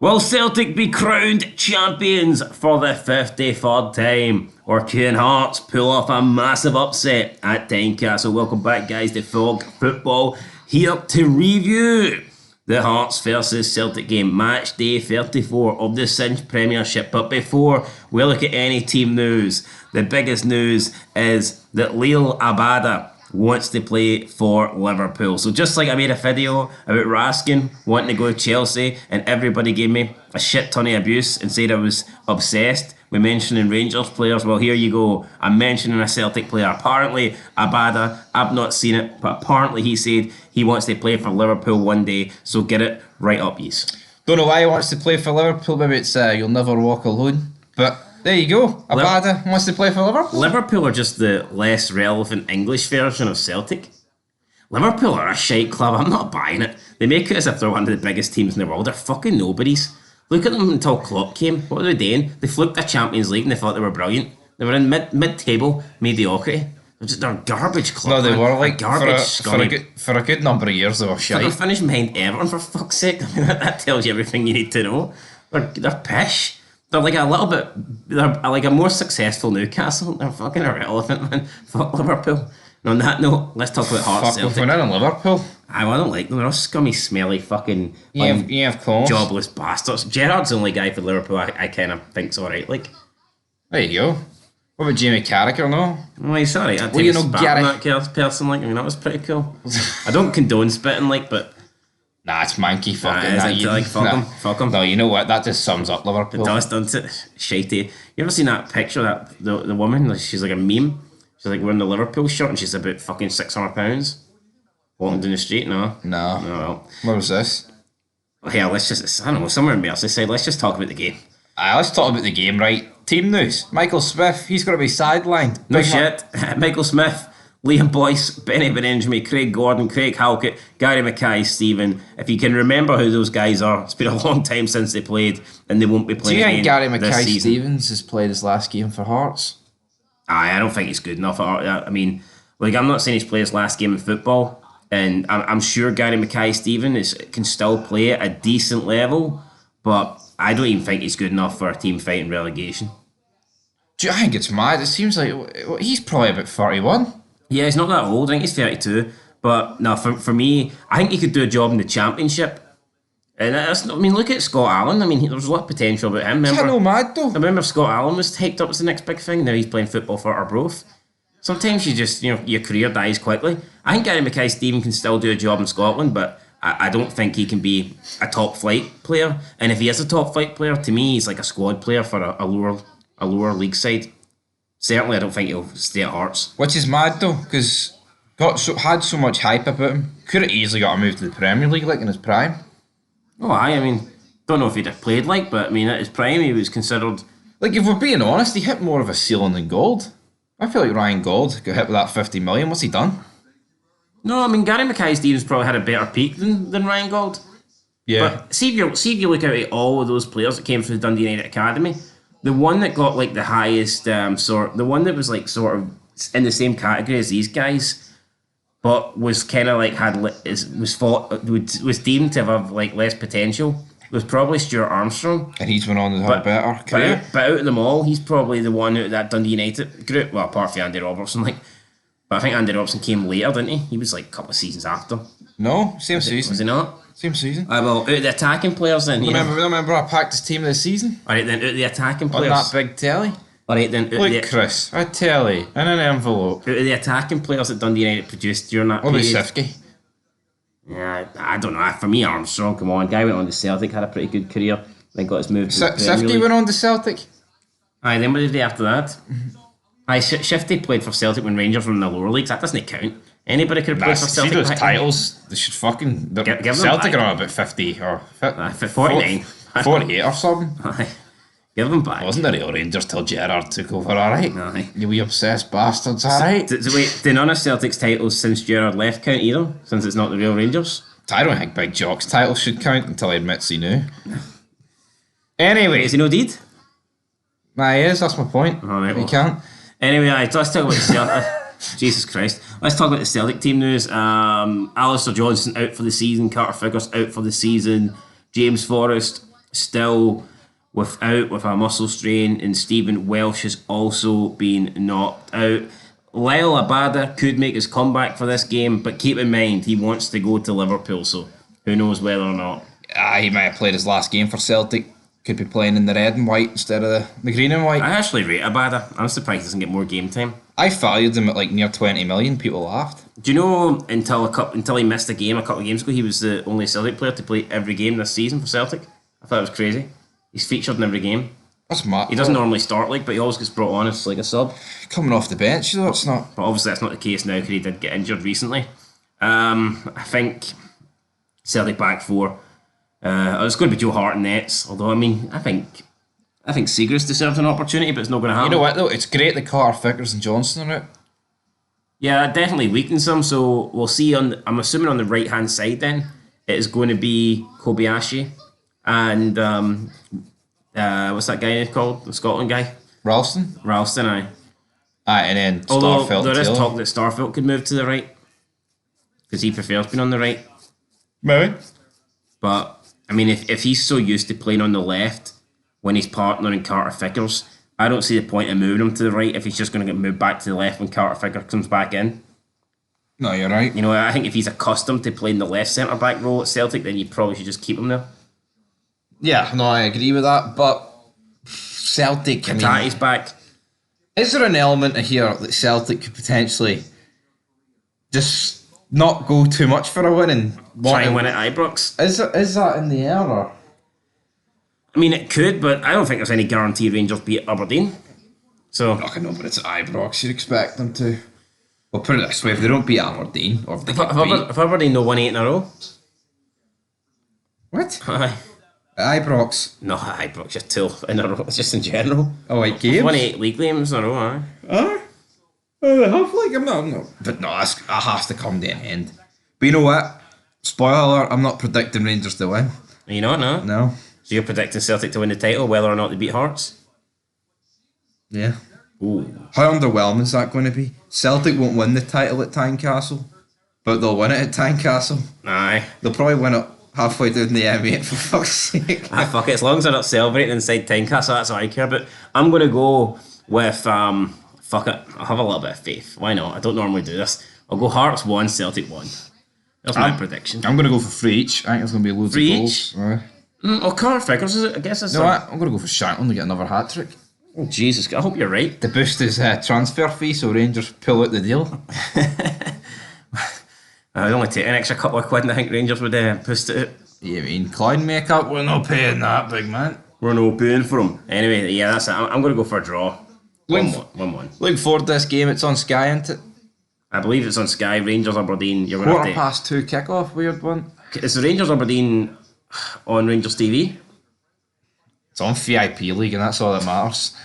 Will Celtic be crowned champions for the 53rd time? Or can Hearts pull off a massive upset at Tynecastle? Welcome back, guys, to Fog Football. Here to review the Hearts versus Celtic game, match day 34 of the CINCH Premiership. But before we look at any team news, the biggest news is that Lil Abada wants to play for Liverpool. So just like I made a video about Raskin wanting to go to Chelsea and everybody gave me a shit ton of abuse and said I was obsessed with mentioning Rangers players, well, here you go. I'm mentioning a Celtic player. Apparently, Abada, I've not seen it, but apparently he said he wants to play for Liverpool one day. So get it right up, yes. Don't know why he wants to play for Liverpool. Maybe it's You'll Never Walk Alone. But there you go. Abada wants to play for Liverpool. Liverpool are just the less relevant English version of Celtic. Liverpool are a shite club. I'm not buying it. They make it as if they're one of the biggest teams in the world. They're fucking nobodies. Look at them until Klopp came. What were they doing? They fluked the Champions League and they thought they were brilliant. They were in mid-table mediocrity. They're a garbage club. No, they were like garbage. For a good number of years they were shite. They're finished behind Everton, for fuck's sake. I mean, that tells you everything you need to know. They're pish. They're like a little bit. They're like a more successful Newcastle. They're fucking irrelevant, man. Fuck Liverpool. And on that note, let's talk about Hearts. Fuck, we're in Liverpool. I don't like them. They're all scummy, smelly, fucking Yeah, of course. jobless bastards. Gerrard's the only guy for Liverpool I kind of think's alright. Like, there you go. What about Jamie Carragher? No. well, he's alright. I'd Well, take you a know, spat on Gary- that person. Like, I mean, that was pretty cool. I don't condone spitting, like, but Nah, it's manky fucking. fuck him. No, you know what? That just sums up Liverpool. It does, doesn't it? Shitey. You ever seen that picture of that the woman? Like, she's like a meme. She's like wearing the Liverpool shirt and she's about fucking £600 walking down the street. No, No. well, What was this? yeah. Let's just, I don't know, somewhere in Merseyside. Let's just talk about the game. Let's talk about the game, right? Team news. Michael Smith, he's going to be sidelined. No Big shit. Michael Smith, Liam Boyce, Benny Benjamin, Craig Gordon, Craig Halkett, Gary Mackay, Stephen. If you can remember who those guys are, it's been a long time since they played, and they won't be Do playing you think again Gary this Mackay season. Stevens has played his last game for Hearts? I don't think he's good enough. I mean, like, I'm not saying he's played his last game in football, and I'm sure Gary Mackay-Steven can still play at a decent level, but I don't even think he's good enough for a team fighting relegation. Do you think it's mad? It seems like he's probably about 31. Yeah, he's not that old. I think he's 32. But no, for me, I think he could do a job in the Championship. And that's, I mean, look at Scott Allen. I mean, there was a lot of potential about him. Is that no mad though? I remember Scott Allen was hyped up as the next big thing. Now he's playing football for Arbroath. Sometimes you just, your career dies quickly. I think Gary Mackay-Steven can still do a job in Scotland, but I don't think he can be a top flight player. And if he is a top flight player, to me, he's like a squad player for a lower league side. Certainly, I don't think he'll stay at Hearts. Which is mad though, because had so much hype about him. Could have easily got a move to the Premier League like in his prime. Oh, I mean, don't know if he'd have played like, but I mean, at his prime, he was considered. Like, if we're being honest, he hit more of a ceiling than gold. I feel like Ryan Gold got hit with that 50 million. What's he done? No, I mean, Gary Mackay-Stevens probably had a better peak than Ryan Gold. Yeah. But see if you look out at all of those players that came from the Dundee United Academy, the one that got like the highest the one that was like sort of in the same category as these guys, but was kind of like was deemed to have like less potential, was probably Stuart Armstrong. And he's went on to have a better career. But out of them all, he's probably the one out of that Dundee United group. Well, apart from Andy Robertson, like. But I think Andy Robertson came later, didn't he? He was like a couple of seasons after. No, same season. Was he not? Same season. Well, out of the attacking players then. Remember I packed his team this season? Alright then, out of the attacking On players. that big telly? Alright then, Look, Chris, a telly in an envelope. out of the attacking players that Dundee United produced during that What about period. Sifke? Yeah, I don't know. For me, Armstrong, come on. Guy went on to Celtic, had a pretty good career, then got his move to the Premier Sifke League. went on to Celtic? Aye, then what did he after that? Aye, Shifty played for Celtic when Rangers were in the lower leagues. That doesn't count. Anybody could have played for See Celtic. those back then. titles, they should fucking... Give them Celtic back. are on about 50 or... For 49. 48 or something. Aye. Give them back. Wasn't the real Rangers till Gerrard took over, alright? Aye. You wee obsessed bastards, alright? Wait, do none of Celtic's titles since Gerrard left count either? Since it's not the real Rangers? I don't think Big Jock's title should count until he admits he knew. Anyway, Is he no deed? nah, he is, that's my point. Alright, He well. can't. Anyway, let's talk about the Celtic. Jesus Christ. Let's talk about the Celtic team news. Alistair Johnson out for the season. Carter Figgers out for the season. James Forrest still with a muscle strain, and Stephen Welsh has also been knocked out. Lyle Abada could make his comeback for this game, but keep in mind he wants to go to Liverpool, so who knows whether or not. He might have played his last game for Celtic. Could be playing in the red and white instead of the green and white. I actually rate Abada. I'm surprised he doesn't get more game time. I valued him at like near 20 million. People laughed. Do you know until he missed a game a couple of games ago, he was the only Celtic player to play every game this season for Celtic? I thought it was crazy. He's featured in every game. That's mad. He doesn't normally start but he always gets brought on as like a sub. Coming off the bench, though, it's not. But obviously that's not the case now because he did get injured recently. I think Celtic back four. It's going to be Joe Hart and nets. Although I think Siegrist deserves an opportunity, but it's not going to happen. You know what though? It's great that Carter, Vickers, and Johnson are out. Yeah, that definitely weakens them. So we'll see. I'm assuming on the right hand side then it is going to be Kobayashi and what's that guy called? The Scotland guy. Ralston, aye. And then Although Starfelt. there is talk that Starfelt could move to the right because he prefers being on the right. Maybe. But I mean, if he's so used to playing on the left when he's partnering Carter Vickers, I don't see the point of moving him to the right if he's just going to get moved back to the left when Carter Vickers comes back in. No, you're right. You know, I think if he's accustomed to playing the left centre back role at Celtic, then you probably should just keep him there. Yeah, no, I agree with that. But Celtic, Tati's back. Is there an element of here that Celtic could potentially just not go too much for a win and Try and win at Ibrox? Is that in the air? Or? I mean, it could, but I don't think there's any guarantee Rangers beat Aberdeen. So I know, but it's Ibrox. You'd expect them to. Well, put it this way: if they don't beat Aberdeen, or if they if Aberdeen no won 8 in a row, what? Aye. Ibrox. No, Ibrox just 2 in a row. It's just in general. Oh, like games. Won 8 league games in a row. Aye. They have like I'm not. But no, it has to come to an end. But you know what? Spoiler alert: I'm not predicting Rangers to win. Are you not? No. No. So you're predicting Celtic to win the title, whether or not they beat Hearts? Yeah. Ooh. How underwhelming is that going to be? Celtic won't win the title at Tynecastle, but they'll win it at Tynecastle. Aye. They'll probably win it halfway down the M8 for fuck's sake. Aye, fuck it. As long as they're not celebrating inside Tynecastle, that's all I care about. I'm going to go with, fuck it, I'll have a little bit of faith. Why not? I don't normally do this. I'll go Hearts 1, Celtic 1. That's my prediction. I'm going to go for 3 each. I think there's going to be loads 3 of each? goals. Carter Vickers, is it? I guess that's... You know what? I'm going to go for Shanklin to get another hat-trick. Oh, Jesus, I hope you're right. To boost his transfer fee so Rangers pull out the deal. It'd only take an extra couple of quid and I think Rangers would boost it out. You mean Klein makeup? We're not paying that, big man. We're not paying for him. Anyway, yeah, that's it. I'm going to go for a draw. 1-1. Looking forward to this game. It's on Sky, isn't it? I believe it's on Sky. Rangers Aberdeen. You're going to have to... 2:15 kickoff. Weird one. Is the Rangers Aberdeen on Rangers TV? It's on VIP League, and that's all that matters.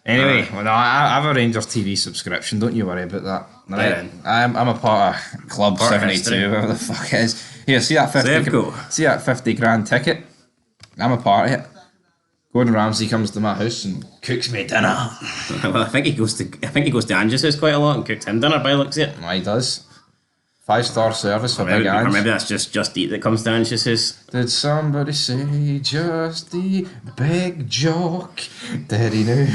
Anyway, well, no, I have a Rangers TV subscription. Don't you worry about that. Right? I'm a part of Club 72, whatever the fuck it is. Here, see that 50 grand ticket? I'm a part of it. Gordon Ramsay comes to my house and cooks me dinner. Well, I think he goes to Ange's house quite a lot and cooks him dinner by the looks of it. He does. 5-star service for Big Ange. Or maybe that's just Eat that comes to Ange's house. Did somebody say Just Eat Big Jock? Did he know?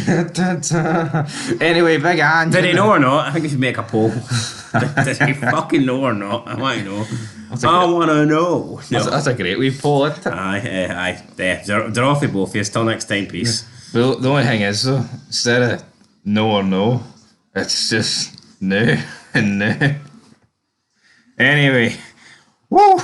Anyway, Big Ange. Did he know or not? I think we should make a poll. Did he fucking know or not? I want to know. I want to know. No. That's a great wee poll, isn't it? Aye. They're off with both of you. Till next time, peace. But the only thing is, though, instead of no or no, it's just no and no. Anyway, woo!